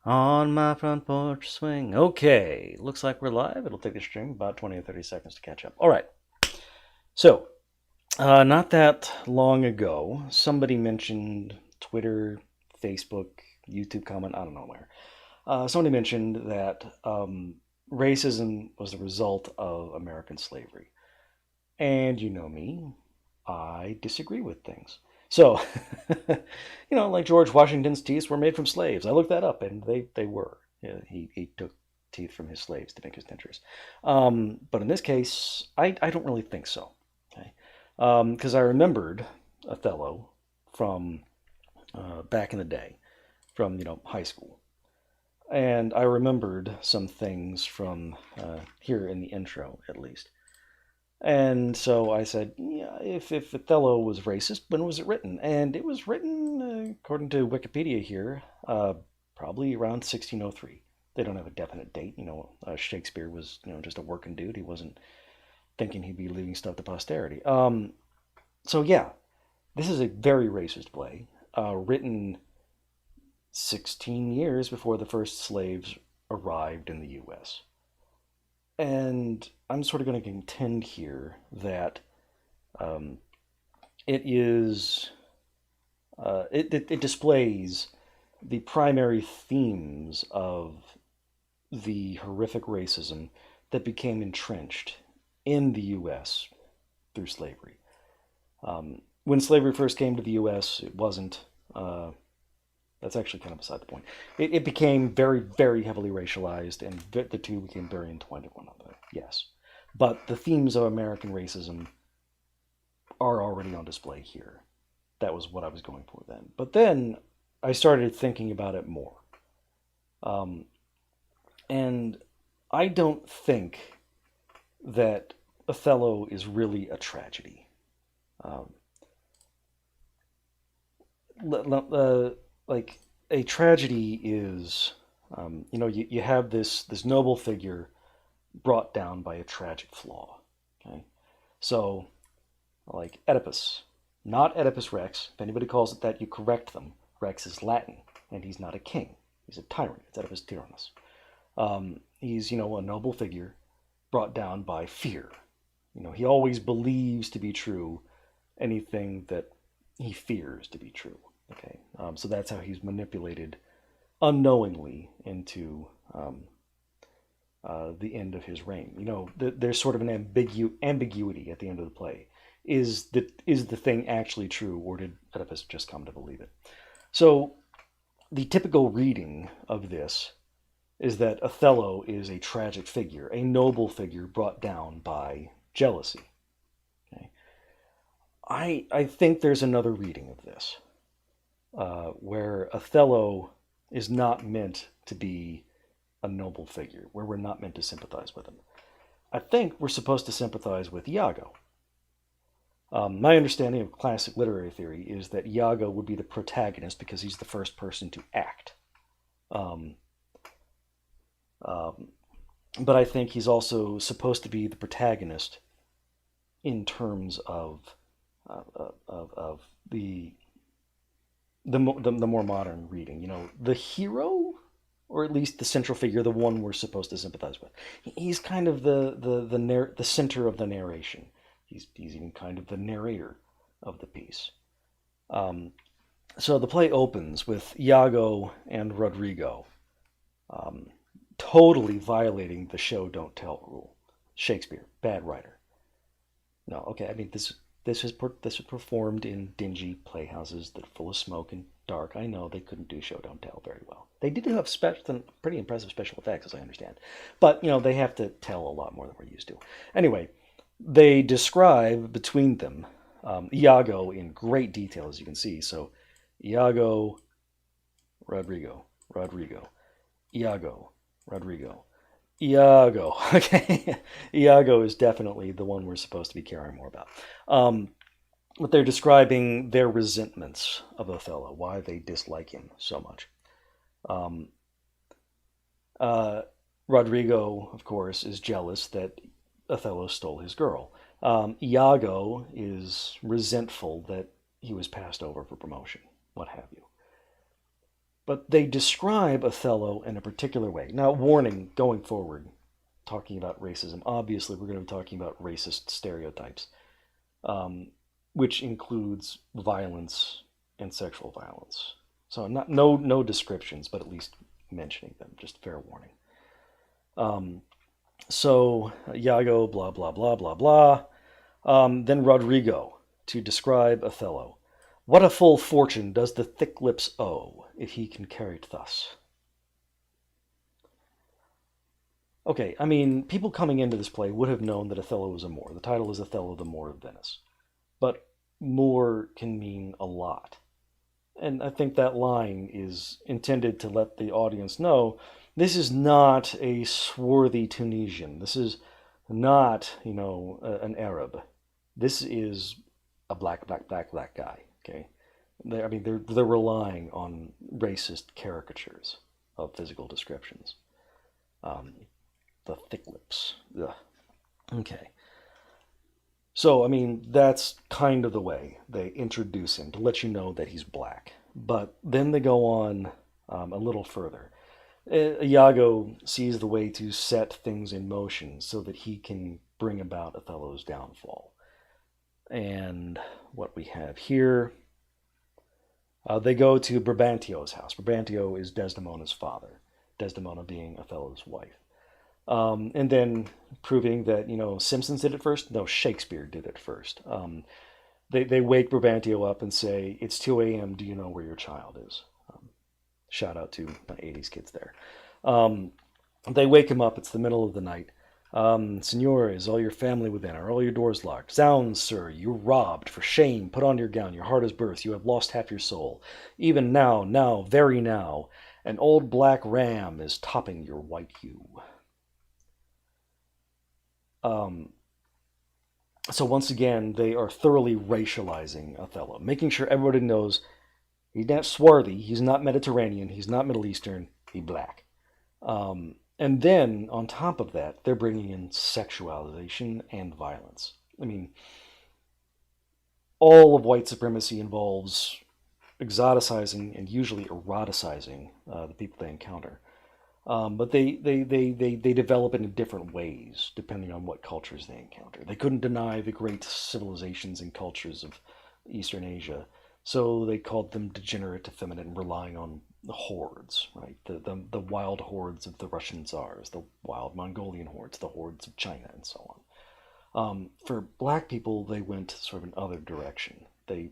On my front porch swing. Okay, looks like we're live. It'll take the stream about 20 or 30 seconds to catch up. All right. So, not that long ago, somebody mentioned Twitter, Facebook, YouTube comment, I don't know where. Somebody mentioned that racism was the result of American slavery. And you know me, I disagree with things. So, like George Washington's teeth were made from slaves. I looked that up, and they were. Yeah, he took teeth from his slaves to make his dentures. But in this case, I don't really think so. Okay, because I remembered Othello from back in the day, from high school, and I remembered some things from here in the intro, at least. And so I said, yeah, if Othello was racist, when was it written? And it was written, according to Wikipedia here, probably around 1603. They don't have a definite date. Shakespeare was, just a working dude. He wasn't thinking he'd be leaving stuff to posterity. So yeah, this is a very racist play, written 16 years before the first slaves arrived in the U.S. And I'm sort of going to contend here that um, it is it displays the primary themes of the horrific racism that became entrenched in the U.S. through slavery. When slavery first came to the U.S., it wasn't. That's actually kind of beside the point. It became very, very heavily racialized, and the two became very entwined with one another. Yes, but the themes of American racism are already on display here. That was what I was going for then. But then I started thinking about it more. Um, and I don't think that Othello is really a tragedy. Um, like a tragedy is, you have this noble figure brought down by a tragic flaw. Okay, so like Oedipus, not Oedipus Rex. If anybody calls it that, you correct them. Rex is Latin, and he's not a king. He's a tyrant. It's Oedipus Tyrannus. He's a noble figure brought down by fear. He always believes to be true anything that he fears to be true. Okay, so that's how he's manipulated unknowingly into the end of his reign. There's sort of an ambiguity at the end of the play. Is the thing actually true, or did Oedipus just come to believe it? So the typical reading of this is that Othello is a tragic figure, a noble figure brought down by jealousy. Okay? I think there's another reading of this, where Othello is not meant to be a noble figure, where we're not meant to sympathize with him. I think we're supposed to sympathize with Iago. My understanding of classic literary theory is that Iago would be the protagonist because he's the first person to act. Um, um, but I think he's also supposed to be the protagonist in terms of the more modern reading. The hero, or at least the central figure, the one we're supposed to sympathize with. He's kind of the center of the narration. He's even kind of the narrator of the piece. Um, so the play opens with Iago and Rodrigo um, totally violating the show don't tell rule. Shakespeare, bad writer. No, okay. I mean this was performed in dingy playhouses that are full of smoke and dark. I know they couldn't do show don't tell very well. They did have pretty impressive special effects, as I understand, but they have to tell a lot more than we're used to. Anyway, they describe between them Iago in great detail, as you can see. So, Iago, Rodrigo, Rodrigo, Iago, Rodrigo, Iago. Okay, Iago is definitely the one we're supposed to be caring more about. But they're describing their resentments of Othello, why they dislike him so much. Um, uh, Rodrigo, of course, is jealous that Othello stole his girl. Iago is resentful that he was passed over for promotion, what have you. But they describe Othello in a particular way. Now, warning going forward, talking about racism, obviously we're going to be talking about racist stereotypes, um, which includes violence and sexual violence. So no descriptions, but at least mentioning them. Just fair warning. Um, so Iago, blah blah blah blah blah. Then Rodrigo to describe Othello. What a full fortune does the thick lips owe, if he can carry it thus? Okay, I mean, people coming into this play would have known that Othello was a Moor. The title is Othello, the Moor of Venice. But Moor can mean a lot. And I think that line is intended to let the audience know this is not a swarthy Tunisian. This is not, an Arab. This is a black guy. Okay, they're relying on racist caricatures of physical descriptions. Um, the thick lips. Ugh. Okay. So, I mean, that's kind of the way they introduce him to let you know that he's black. But then they go on a little further. Iago sees the way to set things in motion so that he can bring about Othello's downfall. And what we have here, they go to Brabantio's house. Brabantio is Desdemona's father, Desdemona being Othello's wife. And then proving that, Simpsons did it first? No, Shakespeare did it first. They wake Brabantio up and say, it's 2 a.m., do you know where your child is? Shout out to my 80s kids there. They wake him up, it's the middle of the night. Signor, is all your family within? Are all your doors locked? Zounds, sir, you're robbed. For shame, put on your gown. Your heart is burst. You have lost half your soul. Even now, very now, an old black ram is topping your white hue. So once again, they are thoroughly racializing Othello, making sure everybody knows he's not swarthy, he's not Mediterranean, he's not Middle Eastern, he's black. And then, on top of that, they're bringing in sexualization and violence. I mean, all of white supremacy involves exoticizing and usually eroticizing the people they encounter. But they develop it in different ways depending on what cultures they encounter. They couldn't deny the great civilizations and cultures of Eastern Asia, so they called them degenerate, effeminate, and relying on the hordes, right? The wild hordes of the Russian Tsars, the wild Mongolian hordes, the hordes of China, and so on. For black people, they went sort of another direction. They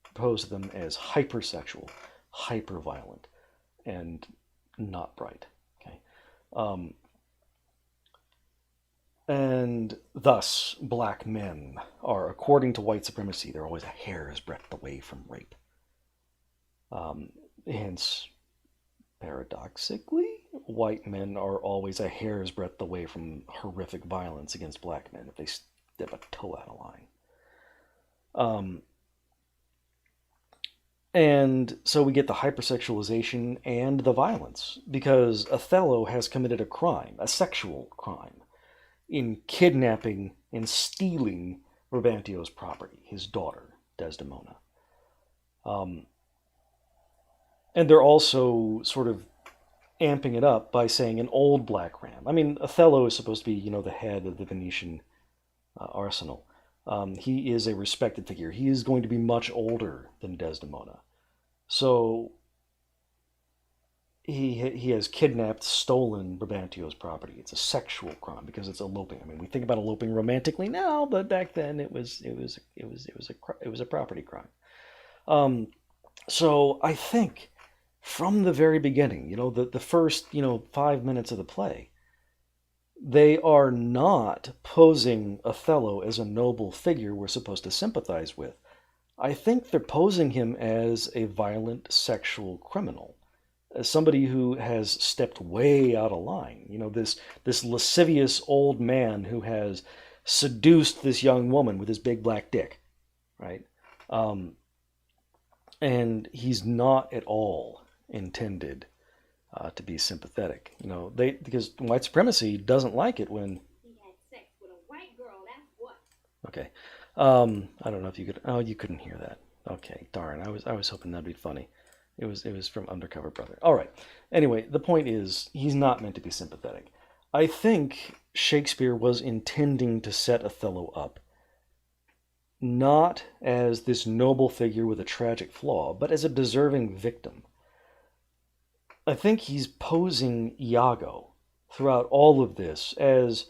proposed them as hypersexual, hyperviolent, and not bright. Okay, and thus black men are, according to white supremacy, they're always a hair's breadth away from rape. Hence, paradoxically, white men are always a hair's breadth away from horrific violence against black men if they step a toe out of line. And so we get the hypersexualization and the violence because Othello has committed a crime, a sexual crime, in kidnapping and stealing Brabantio's property, his daughter, Desdemona. And they're also sort of amping it up by saying an old black ram. I mean, Othello is supposed to be, the head of the Venetian arsenal. He is a respected figure. He is going to be much older than Desdemona. So he has kidnapped, stolen Brabantio's property. It's a sexual crime because it's eloping. I mean, we think about eloping romantically now, but back then it was a property crime. So I think from the very beginning, the first 5 minutes of the play, they are not posing Othello as a noble figure we're supposed to sympathize with. I think they're posing him as a violent sexual criminal, as somebody who has stepped way out of line. This lascivious old man who has seduced this young woman with his big black dick, right? And he's not at all intended to be sympathetic. Because white supremacy doesn't like it when he had sex with a white girl. That's what. Okay. I don't know if you could. Oh, you couldn't hear that. Okay, darn. I was hoping that'd be funny. It was from Undercover Brother. All right. Anyway, the point is he's not meant to be sympathetic. I think Shakespeare was intending to set Othello up not as this noble figure with a tragic flaw, but as a deserving victim. I think he's posing Iago throughout all of this as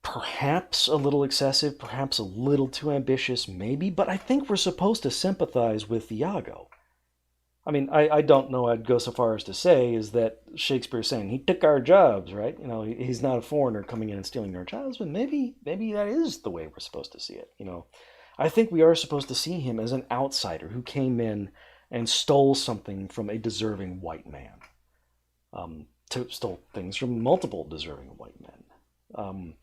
perhaps a little excessive, perhaps a little too ambitious, maybe, but I think we're supposed to sympathize with Iago. I mean, I don't know. I'd go so far as to say is that Shakespeare's saying he took our jobs, right? He's not a foreigner coming in and stealing our jobs, but maybe that is the way we're supposed to see it. I think we are supposed to see him as an outsider who came in and stole something from a deserving white man. Stole things from multiple deserving white men.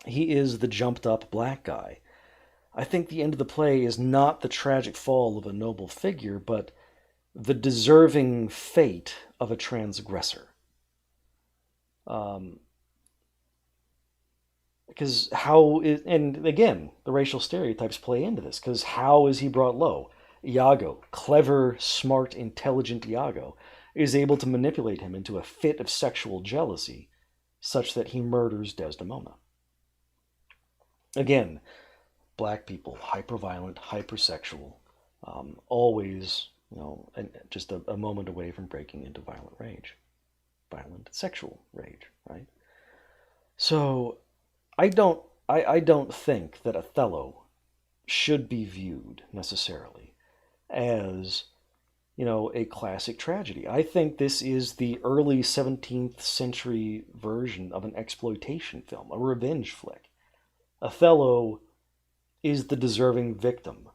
He is the jumped up black guy. I think the end of the play is not the tragic fall of a noble figure, but the deserving fate of a transgressor. Because and again, the racial stereotypes play into this, because how is he brought low? Iago, clever, smart, intelligent Iago, is able to manipulate him into a fit of sexual jealousy such that he murders Desdemona. Again, black people, hyper-violent, hypersexual, always, just a moment away from breaking into violent rage, violent sexual rage, right? So, I don't think that Othello should be viewed necessarily as a classic tragedy. I think this is the early 17th century version of an exploitation film, a revenge flick. Othello is the deserving victim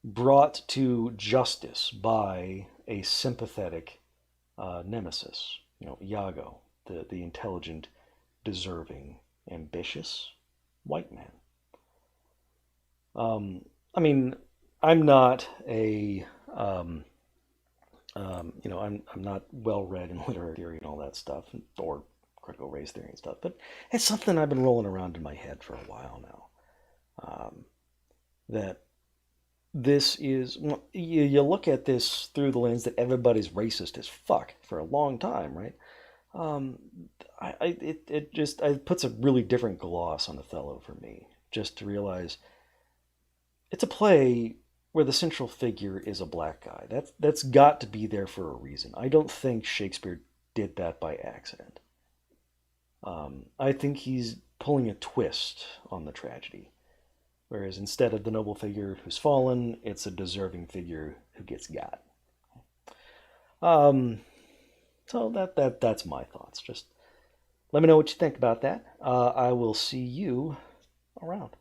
brought to justice by a sympathetic nemesis, Iago, the intelligent, deserving, ambitious white man. I mean, I'm not I'm not well read in literary theory and all that stuff, or critical race theory and stuff, but it's something I've been rolling around in my head for a while now. That this is, you look at this through the lens that everybody's racist as fuck for a long time, right? Um, it puts a really different gloss on Othello for me, just to realize it's a play where the central figure is a black guy. That's got to be there for a reason. I don't think Shakespeare did that by accident. I think he's pulling a twist on the tragedy. Whereas instead of the noble figure who's fallen, it's a deserving figure who gets got. Um, so that's my thoughts. Just let me know what you think about that. I will see you around.